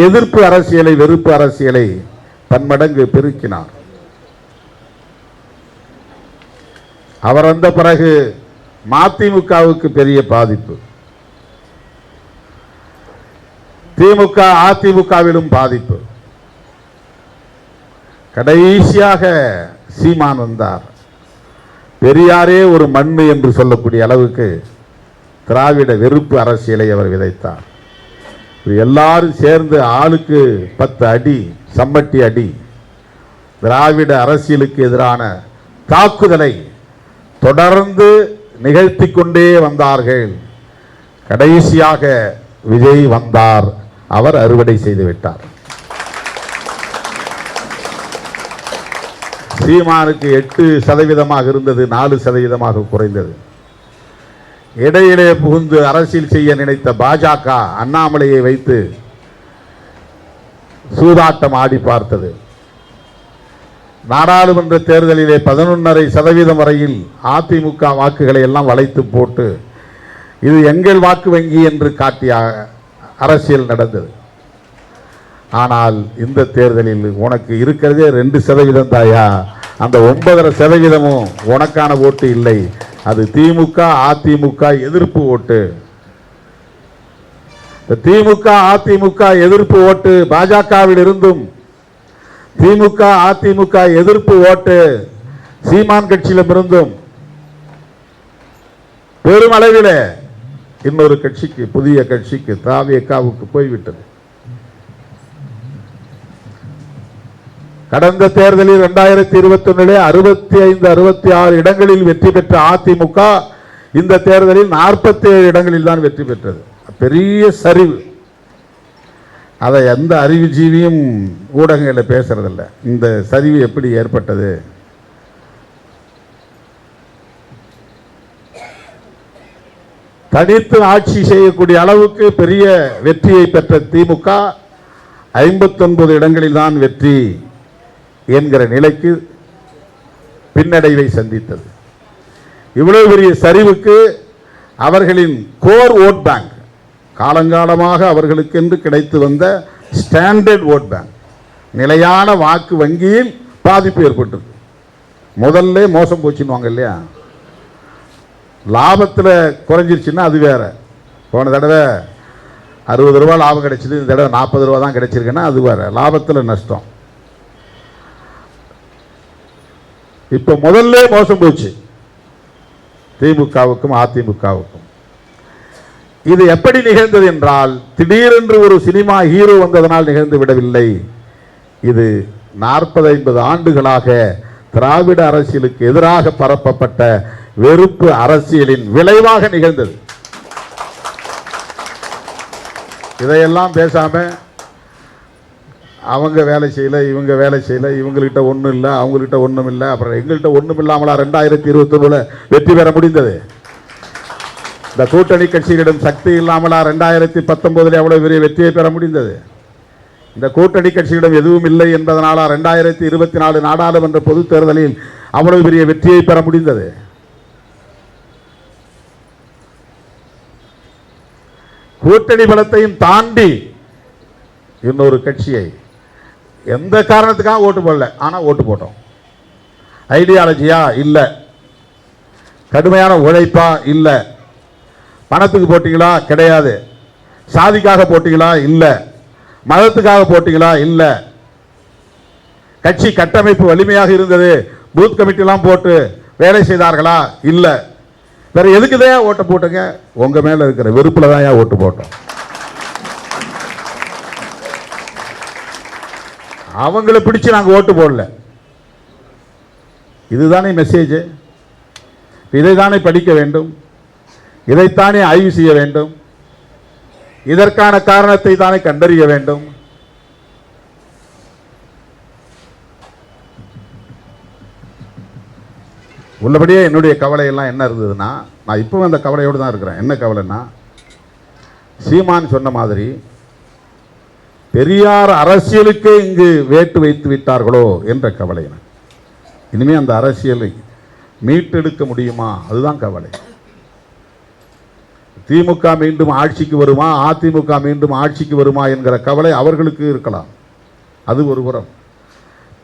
எதிர்ப்பு அரசியலை, வெறுப்பு அரசியலை பன்மடங்கு பெருக்கினார். அவர் வந்த பிறகு மதிமுகவுக்கு பெரிய பாதிப்பு, திமுக அதிமுகவிலும் பாதிப்பு. கடைசியாக சீமான் வந்தார். பெரியாரே ஒரு மண்ணு என்று சொல்லக்கூடிய அளவுக்கு திராவிட வெறுப்பு அரசியலை அவர் விதைத்தார். எல்லாரும் சேர்ந்து ஆளுக்கு 10 அடி, சம்மட்டி அடி, திராவிட அரசியலுக்கு எதிரான தாக்குதலை தொடர்ந்து நிகழ்த்தி கொண்டே வந்தார்கள். கடைசியாக விஜய் வந்தார். அவர் அறுவடை செய்து விட்டார். சீமானுக்கு 8% இருந்தது, 4% குறைந்தது. இடையிலே புகுந்து அரசியல் செய்ய நினைத்த பாஜக அண்ணாமலையை வைத்து சூதாட்டம் ஆடி பார்த்தது. நாடாளுமன்ற தேர்தலிலே 11.5% வரையில் அதிமுக வாக்குகளை எல்லாம் வளைத்து போட்டு இது எங்கள் வாக்கு வங்கி என்று காட்டிய அரசியல் நடந்தது. ஆனால் இந்த தேர்தலில் உனக்கு இருக்கிறதே 2% தாயா, அந்த 9.5% உனக்கான ஓட்டு இல்லை. அது திமுக அதிமுக எதிர்ப்பு ஓட்டு. திமுக அதிமுக எதிர்ப்பு ஓட்டு பாஜகவில் இருந்தும், திமுக அதிமுக எதிர்ப்பு ஓட்டு சீமான் கட்சியிலும் இருந்தும் பெருமளவில் இன்னொரு கட்சிக்கு, புதிய கட்சிக்கு, தாவேகாவுக்கு போய்விட்டது. கடந்த தேர்தலில் 2021 65-66 இடங்களில் வெற்றி பெற்ற அதிமுக இந்த தேர்தலில் 47 இடங்களில் தான் வெற்றி பெற்றது. பெரிய சரிவு. அதை எந்த அறிவுஜீவியும் ஊடகங்களில் பேசுறதில்லை. இந்த சரிவு எப்படி ஏற்பட்டது? தனித்து ஆட்சி செய்யக்கூடிய அளவுக்கு பெரிய வெற்றியை பெற்ற திமுக 59 இடங்களில் தான் வெற்றி என்கிற நிலைக்கு பின்னடைவை சந்தித்தது. இவ்வளவு பெரிய சரிவுக்கு அவர்களின் கோர் ஓட் பேங்க், காலங்காலமாக அவர்களுக்கென்று கிடைத்து வந்த ஸ்டாண்டர்ட் ஓட் பேங்க், நிலையான வாக்கு வங்கியில் பாதிப்பு ஏற்பட்டது. முதல்ல மோசம் போச்சுன்னு இல்லையா, லாபத்தில் குறைஞ்சிருச்சுன்னா அது வேற. போன தடவை 60 ரூபா லாபம் கிடைச்சது, இந்த தடவை 40 ரூபா தான் கிடைச்சிருக்குன்னா அது வேற, லாபத்தில் நஷ்டம். இப்போ முதல்ல மோசம் போச்சு திமுகவுக்கும் அதிமுகவுக்கும். இது எப்படி நிகழ்ந்தது என்றால், திடீரென்று ஒரு சினிமா ஹீரோ வந்ததனால் நிகழ்ந்து விடவில்லை. இது 40-50 ஆண்டுகளாக திராவிட அரசியலுக்கு எதிராக பரப்பப்பட்ட வெறுப்பு அரசியலின் விளைவாக நிகழ்ந்தது. இதையெல்லாம் பேசாம அவங்க வேலை செய்யலை, இவங்க வேலை செய்யலை, இவங்கள்கிட்ட ஒன்றும் இல்லை, அவங்கள்கிட்ட ஒன்றும் இல்லை, அப்புறம் எங்கள்கிட்ட ஒன்றும் இல்லாமலா 2021 வெற்றி பெற முடிந்தது? இந்த கூட்டணி கட்சிகளிடம் சக்தி இல்லாமலா 2019 அவ்வளவு பெரிய வெற்றியை பெற முடிந்தது? இந்த கூட்டணி கட்சியிடம் எதுவும் இல்லை என்பதனால 2024 நாடாளுமன்ற பொதுத் தேர்தலில் அவ்வளவு பெரிய வெற்றியை பெற முடிந்தது? கூட்டணி பலத்தையும் தாண்டி இன்னொரு கட்சியை எந்த காரணத்துக்காக ஓட்டு போடல, ஆனால் ஓட்டு போட்டோம். ஐடியாலஜியா இல்லை, கடுமையான உழைப்பா இல்லை, பணத்துக்கு போட்டீங்களா கிடையாது, சாதிக்காக போட்டீங்களா இல்லை, மதத்துக்காக போட்டீங்களா இல்லை, கட்சி கட்டமைப்பு வலிமையாக இருந்தது, பூத் கமிட்டிலாம் போட்டு வேலை செய்தார்களா இல்லை, வேற எதுக்குதான் ஓட்டு போட்டுங்க? உங்க மேல இருக்கிற வெறுப்புல தான் ஓட்டு போட்டோம். அவங்களை பிடிச்சு நாங்கள் ஓட்டு போடல. இதுதானே மெசேஜ். இதைத்தானே படிக்க வேண்டும், இதைத்தானே ஆய்வு செய்ய வேண்டும், இதற்கான காரணத்தை தானே கண்டறிய வேண்டும். உள்ளபடியே என்னுடைய கவலை எல்லாம் என்ன இருந்ததுன்னா, நான் இப்போ அந்த கவலையோடு தான் இருக்கிறேன். என்ன கவலைன்னா, சீமான் சொன்ன மாதிரி பெரியார் அரசியலுக்கு இங்கு வேட்டு வைத்து விட்டார்களோ என்ற கவலை. இனிமே அந்த அரசியலை மீட்டெடுக்க முடியுமா? அதுதான் கவலை. திமுக மீண்டும் ஆட்சிக்கு வருமா, அதிமுக மீண்டும் ஆட்சிக்கு வருமா என்கிற கவலை அவர்களுக்கு இருக்கலாம். அது ஒரு புறம்.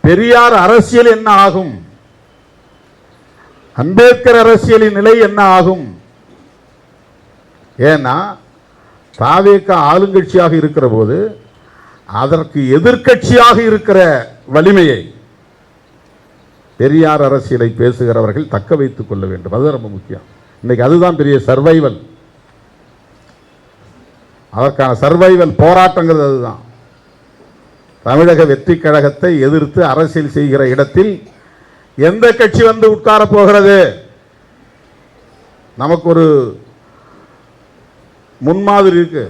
பெரியார் அரசியல் என்ன ஆகும், அம்பேத்கர் அரசியலின் நிலை என்ன ஆகும்? ஏன்னா தாவேக ஆளுங்கட்சியாக இருக்கிற போது அதற்கு எதிர்க்கட்சியாக இருக்கிற வலிமையை பெரியார் அரசியலை பேசுகிறவர்கள் தக்க வைத்துக் கொள்ள வேண்டும். அது ரொம்ப முக்கியம். இன்னைக்கு அதுதான் பெரிய சர்வைவல். அதற்கான சர்வைவல் போராட்டங்கிறது அதுதான். தமிழக வெற்றி கழகத்தை எதிர்த்து அரசியல் செய்கிற இடத்தில் எந்த கட்சி வந்து உட்கார போகிறது? நமக்கு ஒரு முன்மாதிரி இருக்கு.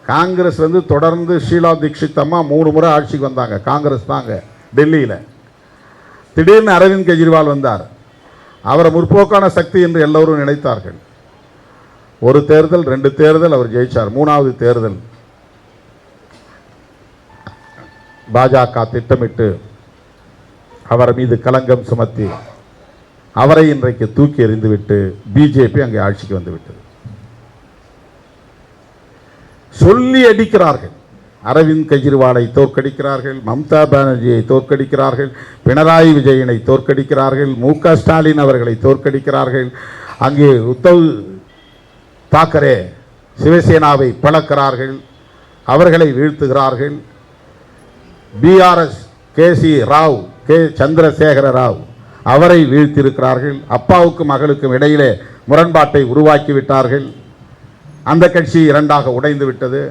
காங்கிரஸ் வந்து தொடர்ந்து ஷீலா தீட்சித் அம்மா 3 முறை ஆட்சிக்கு வந்தாங்க. காங்கிரஸ் தாங்க டெல்லியில். திடீர்னு அரவிந்த் கெஜ்ரிவால் வந்தார். அவரை முற்போக்கான சக்தி என்று எல்லோரும் நினைத்தார்கள். ஒரு தேர்தல் 2 தேர்தல் அவர் ஜெயிச்சார். 3வது தேர்தல் பாஜக திட்டமிட்டு அவர் மீது களங்கம் சுமத்தி அவரை இன்றைக்கு தூக்கி எறிந்துவிட்டு பிஜேபி அங்கே ஆட்சிக்கு வந்துவிட்டது. சொல்லி அடிக்கிறார்கள். அரவிந்த் கெஜ்ரிவாலை தோற்கடிக்கிறார்கள், மம்தா பானர்ஜியை தோற்கடிக்கிறார்கள், பினராயி விஜயனை தோற்கடிக்கிறார்கள், மு.க. ஸ்டாலின் அவர்களை தோற்கடிக்கிறார்கள். அங்கே உத்தவ் தாக்கரே சிவசேனாவை பழக்கிறார்கள், அவர்களை வீழ்த்துகிறார்கள். BRS KC. Rao, K. Chandrasekhar Rao அவரை வீழ்த்தியிருக்கிறார்கள். அப்பாவுக்கும் மகளுக்கும் இடையிலே முரண்பாட்டை உருவாக்கிவிட்டார்கள். அந்த கட்சி 2ஆக உடைந்து விட்டது.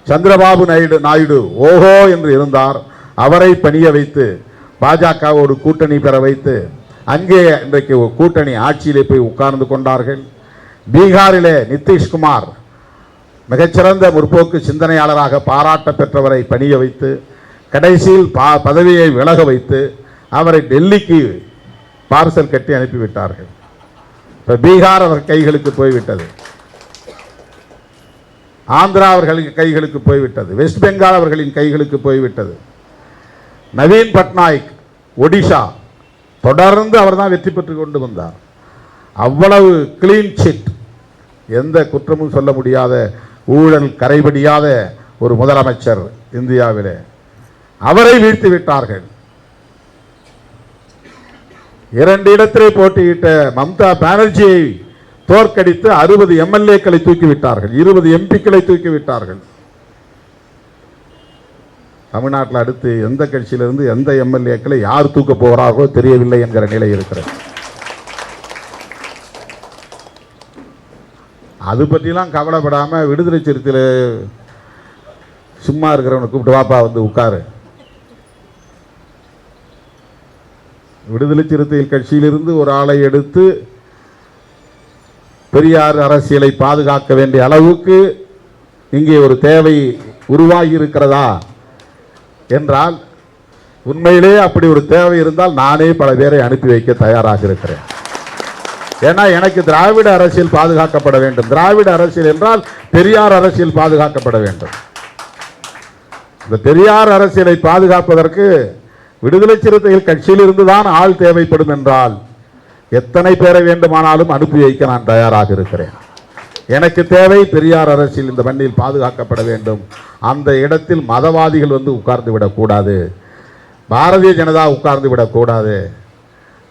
சந்திரபாபு நாயுடு ஓஹோ என்று இருந்தார். அவரை பணிய வைத்து பாஜகவோடு கூட்டணி பெற வைத்து அங்கே இன்றைக்கு கூட்டணி ஆட்சியிலே போய் உட்கார்ந்து கொண்டார்கள். பீகாரிலே நிதிஷ்குமார் மிகச்சிறந்த முற்போக்கு சிந்தனையாளராக பாராட்ட பெற்றவரை பணிய வைத்து கடைசியில் பதவியை விலக வைத்து அவரை டெல்லிக்கு பார்சல் கட்டி அனுப்பிவிட்டார்கள். இப்போ பீகார் அவர் கைகளுக்கு போய்விட்டது, ஆந்திரா அவர்களின் கைகளுக்கு போய்விட்டது, வெஸ்ட் பெங்கால் அவர்களின் கைகளுக்கு போய்விட்டது. நவீன் பட்நாயக் ஒடிஷா தொடர்ந்து அவர் தான் வெற்றி பெற்று கொண்டு வந்தார். அவ்வளவு கிளீன் சிட், எந்த குற்றமும் சொல்ல முடியாத, ஊழல் கரைபடியாத ஒரு முதலமைச்சர் இந்தியாவிலே. அவரை வீழ்த்தி விட்டார்கள். 2 இடத்திலே போட்டியிட்ட மம்தா பானர்ஜியை தோற்கடித்து 60 எம்எல்ஏக்களை தூக்கிவிட்டார்கள், 20 எம்பிக்களை தூக்கிவிட்டார்கள். தமிழ்நாட்டில் அடுத்து எந்த கட்சியிலிருந்து எந்த எம்எல்ஏக்களை யார் தூக்க போகிறார்களோ தெரியவில்லை என்கிற நிலை இருக்கிறது. அது பற்றிலாம் கவலைப்படாமல் விடுதலை சிறுத்தையில் சும்மா இருக்கிறவனை கூப்பிட்டு வாப்பா வந்து உட்காரு. விடுதலை சிறுத்தைகள் கட்சியிலிருந்து ஒரு ஆளை எடுத்து பெரியார் அரசியலை பாதுகாக்க வேண்டிய அளவுக்கு இங்கே ஒரு தேவை உருவாகி இருக்கிறதா என்றால் உண்மையிலே அப்படி ஒரு தேவை இருந்தால் நானே பல பேரை அனுப்பி வைக்க தயாராக இருக்கிறேன். ஏன்னா எனக்கு திராவிட அரசியல் பாதுகாக்கப்பட வேண்டும். திராவிட அரசியல் என்றால் பெரியார் அரசியல் பாதுகாக்கப்பட வேண்டும். இந்த பெரியார் அரசியலை பாதுகாப்பதற்கு விடுதலை சிறுத்தைகள் கட்சியில் இருந்துதான் ஆள் தேவைப்படும் என்றால் எத்தனை பேரை வேண்டுமானாலும் அனுப்பி வைக்க நான் தயாராக இருக்கிறேன். எனக்கு தேவை பெரியார் அரசியல் இந்த மண்ணில் பாதுகாக்கப்பட வேண்டும். அந்த இடத்தில் மதவாதிகள் வந்து உட்கார்ந்து விடக்கூடாது, பாரதிய ஜனதா உட்கார்ந்து விடக்கூடாது.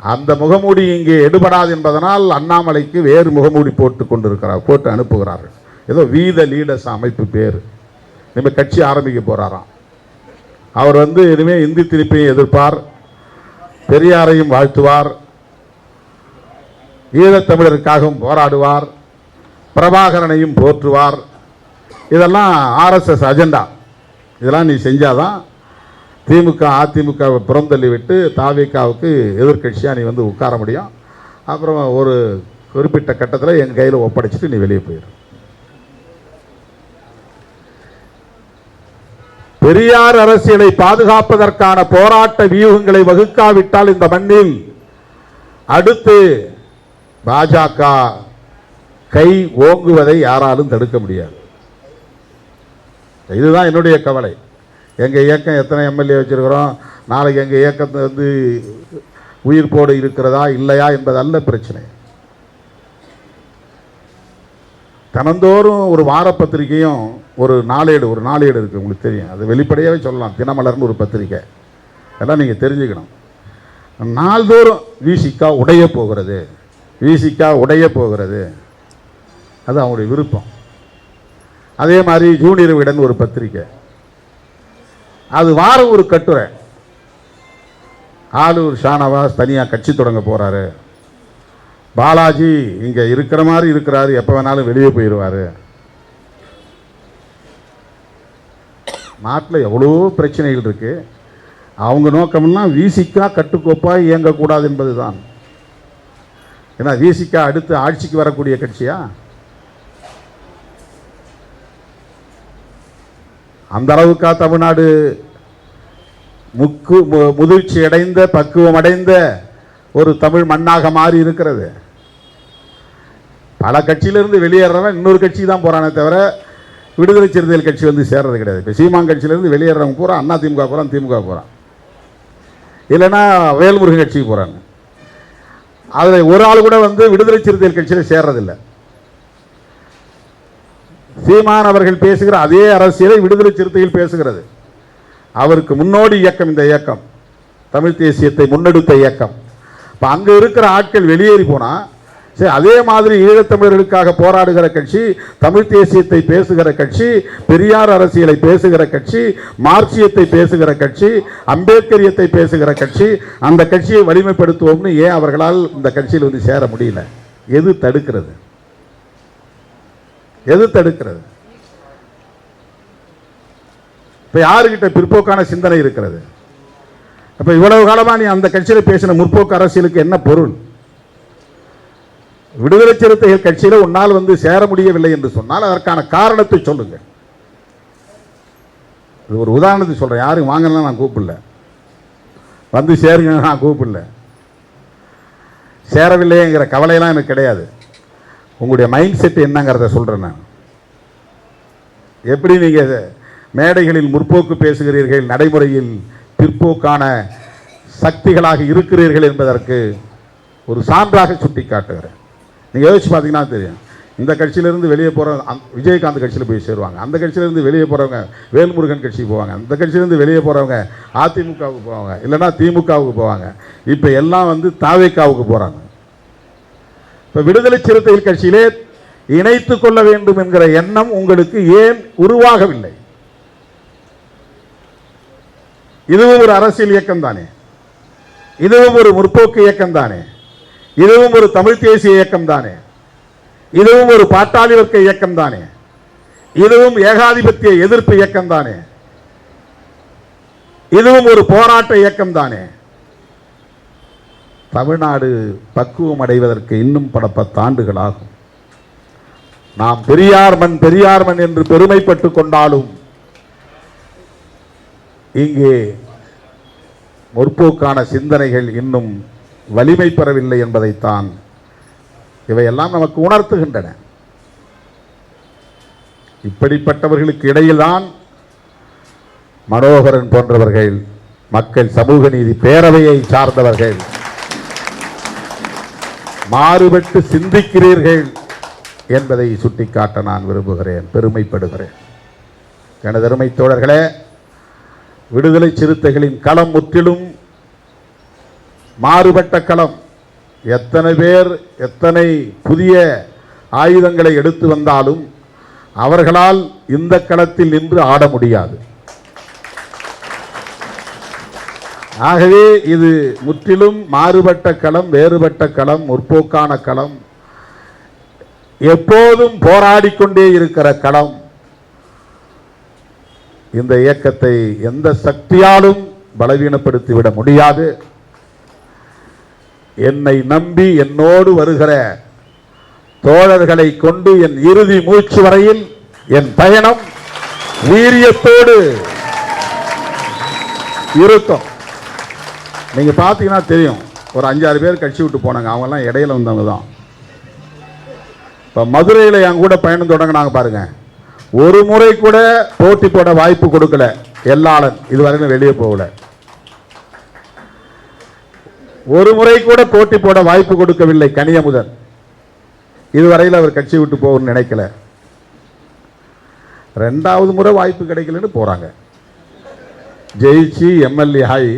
அந்த முகமூடி இங்கே எடுபடாது என்பதனால் அண்ணாமலைக்கு வேறு முகமூடி போட்டு அனுப்புகிறார்கள். ஏதோ வீத லீடர்ஸ் அமைப்பு பேர் இனிமேல் கட்சி ஆரம்பிக்க போறாராம். அவர் வந்து இனிமேல் இந்தி திணிப்பையும் எதிர்ப்பார், பெரியாரையும் வாழ்த்துவார், ஈழத்தமிழருக்காகவும் போராடுவார், பிரபாகரனையும் போற்றுவார். இதெல்லாம் ஆர்எஸ்எஸ் அஜெண்டா. இதெல்லாம் நீ செஞ்சாதான் திமுக அதிமுகவை புறந்தள்ளி விட்டு தாவேக்காவுக்கு எதிர்கட்சியாக நீ வந்து உட்கார முடியும். அப்புறம் ஒரு குறிப்பிட்ட கட்டத்தில் என் கையில் ஒப்படைச்சிட்டு நீ வெளியே போயிடும். பெரியார் அரசியலை பாதுகாப்பதற்கான போராட்ட வியூகங்களை வகுக்காவிட்டால் இந்த மண்ணில் அடுத்து பாஜக கை ஓங்குவதை யாராலும் தடுக்க முடியாது. இதுதான் என்னுடைய கவலை. எங்கள் இயக்கம் எத்தனை எம்எல்ஏ வச்சிருக்கிறோம், நாளைக்கு எங்கள் இயக்கத்தை வந்து உயிர்ப்போடு இருக்கிறதா இல்லையா என்பது அல்ல பிரச்சனை. தினந்தோறும் ஒரு வார பத்திரிகையும் ஒரு நாளேடு இருக்குது, உங்களுக்கு தெரியும், அது வெளிப்படையாகவே சொல்லலாம். தினமலர்னு ஒரு பத்திரிக்கை, எல்லாம் நீங்கள் தெரிஞ்சுக்கணும். நாள்தோறும் விசிகா உடைய போகிறது, விசிகா உடைய போகிறது, அது அவங்களுடைய விருப்பம். அதே மாதிரி ஜூனியர் விடன் ஒரு பத்திரிக்கை, அது வாரம் ஒரு கட்டுரை. ஆலூர் ஷானவாஸ் தனியாக கட்சி தொடங்க போகிறாரு, பாலாஜி இங்கே இருக்கிற மாதிரி இருக்கிறாரு, எப்போ வேணாலும் வெளியே போயிடுவார். நாட்டில் எவ்வளோ பிரச்சனைகள் இருக்கு. அவங்க நோக்கம்லாம் விசிகா கட்டுக்கோப்பாக இயங்கக்கூடாது என்பது தான். ஏன்னா விசிகா அடுத்து ஆட்சிக்கு வரக்கூடிய கட்சியா? அந்த அளவுக்கா தமிழ்நாடு முதிர்ச்சி அடைந்த பக்குவம் அடைந்த ஒரு தமிழ் மண்ணாக மாறி இருக்கிறது? பல கட்சியிலிருந்து வெளியேறவன் இன்னொரு கட்சி தான் போறானே தவிர விடுதலை சிறுத்தைகள் கட்சி வந்து சேர்றது கிடையாது. இப்போ சீமான் கட்சியிலிருந்து வெளியேறவங்க பூரா அண்ணா திமுக போகிறான், திமுக போகிறான், இல்லைன்னா வேல்முருகன் கட்சிக்கு போகிறாங்க. அதில் ஒரு ஆள் கூட வந்து விடுதலை சிறுத்தைகள் கட்சியில் சேர்றதில்லை. சீமான் அவர்கள் பேசுகிற அதே அரசியலை விடுதலை சிறுத்தைகள் பேசுகிறது. அவருக்கு முன்னோடி இயக்கம் இந்த இயக்கம், தமிழ் தேசியத்தை முன்னெடுத்த இயக்கம். இப்போ அங்கே இருக்கிற ஆட்கள் வெளியேறி போனால் சரி, அதே மாதிரி ஈழத்தமிழர்களுக்காக போராடுகிற கட்சி, தமிழ் தேசியத்தை பேசுகிற கட்சி, பெரியார் அரசியலை பேசுகிற கட்சி, மார்க்சியத்தை பேசுகிற கட்சி, அம்பேத்கரியத்தை பேசுகிற கட்சி, அந்த கட்சியை வலிமைப்படுத்துவோம்னு ஏன் அவர்களால் இந்த கட்சியில் வந்து சேர முடியல? எது தடுக்கிறது? எது தடுக்கிறது? இப்ப யாருக்கிட்ட பிற்போக்கான சிந்தனை இருக்கிறது? அப்ப இவ்வளவு காலமா நீ அந்த கட்சியில் பேசின முற்போக்கு அரசியலுக்கு என்ன பொருள்? விடுதலை சிறுத்தைகள் கட்சியில் உன்னால் வந்து சேர முடியவில்லை என்று சொன்னால் அதற்கான காரணத்தை சொல்லுங்க. இது ஒரு உதாரணத்தை சொல்றேன். யாரும் வாங்கலாம் நான் கூப்பிடல, வந்து சேருங்க நான் கூப்பிடல, சேரவில்லைங்கிற கவலையெல்லாம் எனக்கு கிடையாது. உங்களுடைய மைண்ட் செட் என்னங்கிறத சொல்றேன் நான். எப்படி நீங்க மேடைகளில் முற்போக்கு பேசுகிறீர்கள், நடைமுறையில் பிற்போக்கான சக்திகளாக இருக்கிறீர்கள் என்பதற்கு ஒரு சான்றாக சுட்டி காட்டுகிறேன். நீங்கள் யோசிச்சு பார்த்தீங்கன்னா தெரியும். இந்த கட்சியிலேருந்து வெளியே போகிற விஜயகாந்த் கட்சியில் போய் சேருவாங்க, அந்த கட்சியிலேருந்து வெளியே போகிறவங்க வேல்முருகன் கட்சிக்கு போவாங்க, அந்த கட்சியிலேருந்து வெளியே போகிறவங்க அதிமுகவுக்கு போவாங்க, இல்லைன்னா திமுகவுக்கு போவாங்க. இப்போ எல்லாம் வந்து தாவேக்காவுக்கு போகிறாங்க. இப்போ விடுதலை சிறுத்தைகள் கட்சியிலே இணைத்து கொள்ள வேண்டும் என்கிற எண்ணம் உங்களுக்கு ஏன் உருவாகவில்லை? இதுவும் ஒரு அரசியல் இயக்கம் தானே, இதுவும் ஒரு முற்போக்கு இயக்கம் தானே, இதுவும் ஒரு தமிழ் தேசிய இயக்கம் தானே, இதுவும் ஒரு பாட்டாளி வர்க்க இயக்கம் தானே, இதுவும் ஏகாதிபத்திய எதிர்ப்பு இயக்கம் தானே, இதுவும் ஒரு போராட்ட இயக்கம் தானே. தமிழ்நாடு பக்குவம் அடைவதற்கு இன்னும் பல 10 ஆண்டுகள் ஆகும். நாம் பெரியார் மண் என்று பெருமைப்பட்டுக் கொண்டாலும் இங்கே முற்போக்கான சிந்தனைகள் இன்னும் வலிமை பெறவில்லை என்பதைத்தான் இவையெல்லாம் நமக்கு உணர்த்துகின்றன. இப்படிப்பட்டவர்களுக்கு இடையில்தான் மனோகரன் போன்றவர்கள், மக்கள் சமூக நீதி பேரவையை சார்ந்தவர்கள் மாறுபட்டு சிந்திக்கிறீர்கள் என்பதை சுட்டிக்காட்ட நான் விரும்புகிறேன், பெருமைப்படுகிறேன். எனதருமை தோழர்களே, விடுதலை சிறுத்தைகளின் களம் முற்றிலும் மாறுபட்ட களம். எத்தனை பேர் எத்தனை புதிய ஆயுதங்களை எடுத்து வந்தாலும் அவர்களால் இந்த களத்தில் நின்று ஆட முடியாது. ஆகவே இது முற்றிலும் மாறுபட்ட களம், வேறுபட்ட களம், முற்போக்கான களம், எப்போதும் போராடிக்கொண்டே இருக்கிற களம். இந்த இயக்கத்தை எந்த சக்தியாலும் பலவீனப்படுத்திவிட முடியாது. என்னை நம்பி என்னோடு வருகிற தோழர்களை கொண்டு என் இறுதி மூச்சு வரையில் என் பயணம் வீரியத்தோடு இருக்கும். நீங்க பார்த்தீங்கன்னா தெரியும், ஒரு 5-6 பேர் கட்சி விட்டு போனாங்க, அவங்கெல்லாம் இடையில வந்தவங்க தான். இப்போ மதுரையில் என் கூட பயணம் தொடங்கினாங்க பாருங்க, ஒரு முறை கூட போட்டி போட வாய்ப்பு கொடுக்கல எல்லாளன், இதுவரையிலும் வெளியே போகல. ஒரு முறை கூட போட்டி போட வாய்ப்பு கொடுக்கவில்லை கனியமுதன், இதுவரையில் அவர் கட்சி விட்டு போகணும்னு நினைக்கல. 2வது முறை வாய்ப்பு கிடைக்கலன்னு போறாங்க, ஜெயிச்சு எம்எல்ஏ ஆகி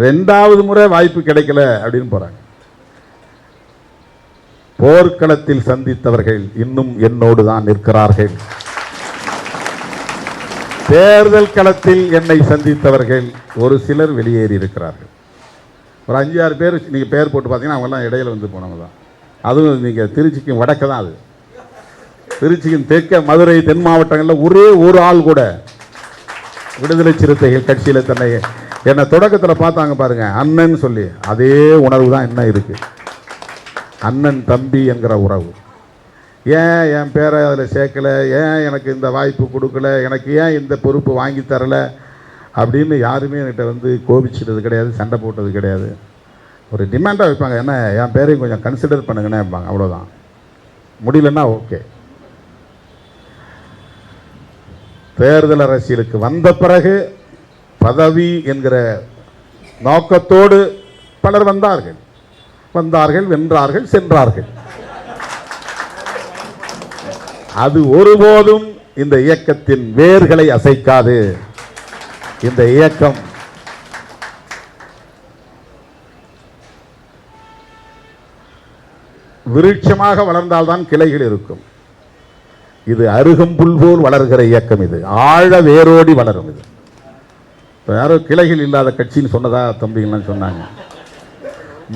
2வது முறை வாய்ப்பு கிடைக்கல அப்படின்னு போறாங்க. போர்க்களத்தில் சந்தித்தவர்கள் இன்னும் என்னோடு தான் நிற்கிறார்கள். தேர்தல் களத்தில் என்னை சந்தித்தவர்கள் ஒரு சிலர் வெளியேறி இருக்கிறார்கள். ஒரு 5-6 பேர் நீங்க பேர் போட்டு பார்த்தீங்கன்னா அவங்கெல்லாம் இடையில வந்து போனவங்க தான். அதுவும் நீங்க திருச்சிக்கும் வடக்க தான், அது திருச்சிக்கும் தெற்க மதுரை தென் மாவட்டங்களில் ஒரே ஒரு ஆள் கூட விடுதலை சிறுத்தைகள் கட்சியில் தன்னை என்னை தொடக்கத்தில் பார்த்தாங்க பாருங்க, அண்ணன் சொல்லி, அதே உணர்வு தான் என்ன இருக்கு. அண்ணன் தம்பி என்கிற உறவு. ஏன் என் பேரை அதில் சேர்க்கலை, ஏன் எனக்கு இந்த வாய்ப்பு கொடுக்கல, எனக்கு ஏன் இந்த பொறுப்பு வாங்கி தரல அப்படின்னு யாருமே என்கிட்ட வந்து கோபிச்சிட்டது கிடையாது, சண்டை போட்டது கிடையாது. ஒரு டிமாண்டாக வைப்பாங்க, என்ன என் பேரையும் கொஞ்சம் கன்சிடர் பண்ணுங்கன்னே வைப்பாங்க, அவ்வளோதான். முடியலன்னா ஓகே. தேர்தல் அரசியலுக்கு வந்த பிறகு பதவி என்கிற நோக்கத்தோடு பலர் வந்தார்கள், வென்றார்கள், சென்றார்கள். அது ஒருபோதும் இந்த இயக்கத்தின் வேர்களை அசைக்காது. இந்த இயக்கம் விருட்சமாக வளர்ந்தால்தான் கிளைகள் இருக்கும். இது அருகம்புல் போல் வளர்கிற இயக்கம். இது ஆழ வேரோடி வளரும். இது யாரோ கிளைகள் இல்லாத கட்சின்னு சொன்னதா தம்பிங்கெல்லாம் சொன்னாங்க.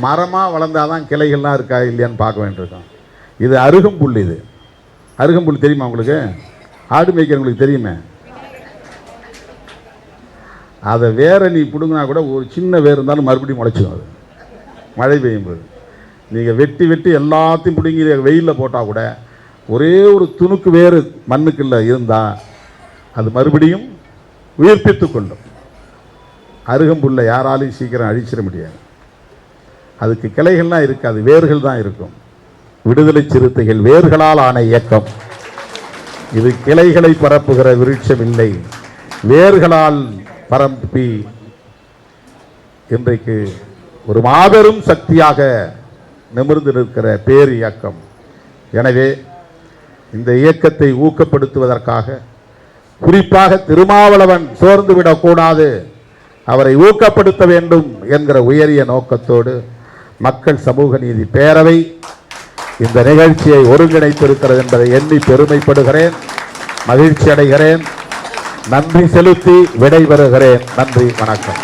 மரமாக வளர்ந்தாதான் கிளைகள்லாம் இருக்கா இல்லையான்னு பார்க்க வேண்டியிருக்கோம். இது அருகம்புல். இது அருகம்புல் தெரியுமா உங்களுக்கு? ஆடு மேய்க்கிறவங்களுக்கு தெரியுமே. அதை வேற நீ பிடுங்கினா கூட ஒரு சின்ன வேர் இருந்தாலும் மறுபடியும் முளைச்சிடும். அது மழை பெய்யும் போது நீங்கள் வெட்டி வெட்டி எல்லாத்தையும் பிடுங்கி வெயிலில் போட்டால் கூட ஒரே ஒரு துணுக்கு வேறு மண்ணுக்குள்ள இருந்தால் அது மறுபடியும் உயிர்ப்பித்து கொள்ளும். அருகம்புல்லை யாராலையும் சீக்கிரம் அழிச்சிட முடியாது. அதுக்கு கிளைகள்லாம் இருக்காது, வேர்கள் தான் இருக்கும். விடுதலை சிறுத்தைகள் வேர்களால் ஆன இயக்கம். இது கிளைகளை பரப்புகிற விருட்சம் இல்லை, வேர்களால் பரப்பி இன்றைக்கு ஒரு மாபெரும் சக்தியாக நிமிர்ந்து நிற்கிற பேர் இயக்கம். எனவே இந்த இயக்கத்தை ஊக்கப்படுத்துவதற்காக குறிப்பாக திருமாவளவன் சோர்ந்து விடக்கூடாது, அவரை ஊக்கப்படுத்த வேண்டும் என்கிற உயரிய நோக்கத்தோடு மக்கள் சமூக நீதி பேரவை இந்த நிகழ்ச்சியை ஒருங்கிணைத்திருக்கிறது என்பதை எண்ணி பெருமைப்படுகிறேன், மகிழ்ச்சி அடைகிறேன். நன்றி செலுத்தி விடைபெறுகிறேன். நன்றி, வணக்கம்.